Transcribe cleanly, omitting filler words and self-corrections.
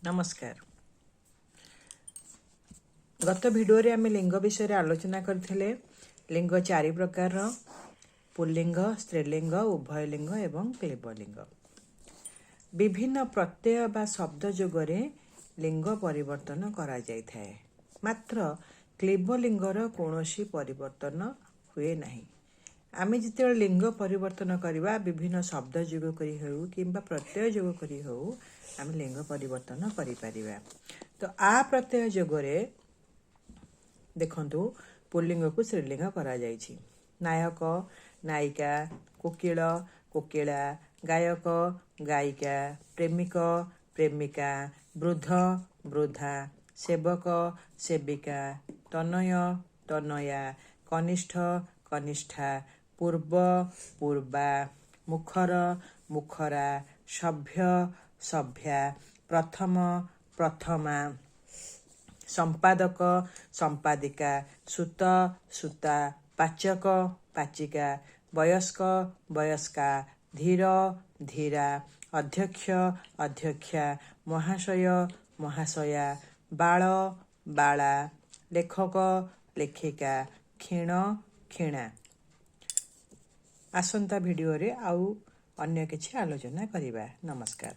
नमस्कार। गत भिडियो रे आम लिंग विषय आलोचना करथिले। लिंग 4 प्रकार: पुल्लिंग, स्त्रीलिंग, उभयलिंग एवं क्लीबलिंग। विभिन्न प्रत्यय बा शब्द जोगरे लिंग परिवर्तन करा जाय थाए, मात्र क्लीबलिंगर कौनसी परिवर्तन हुए नहीं। आम जिते लिंग परिवर्तन करवा विभिन्न शब्द जोग करी हो किंबा प्रत्यय जोग करी हो, आम लिंग परिवर्तन करि परिबा। तो आ प्रत्यय जोगरे देखंतु पुल्लिंग को स्त्रीलिंग करा जायछि। नायक, नायिका, कोकिल, कोकिला, गायक, गायिका, प्रेमिक, प्रेमिका, वृद्ध, वृद्धा, सेवक, सेविका, तनय, तनया, कनिष्ठ, कनिष्ठा, पूर्व, पूर्वा, मुखर, मुखरा, सभ्य, सभ्या, प्रथम, प्रथमा, संपादक, संपादिका, सुत, सुता, पाचक, पाचिका, वयस्क, वयस्का, धीर, धीरा, अध्यक्ष, अध्यक्षा, महाशय, महाशया, बाळ, बाळा, लेखक, लेखिका, क्षीण, क्षीणा। आसंता भिडियो रे आउ अन्य किछि आलोचना करिबा। नमस्कार।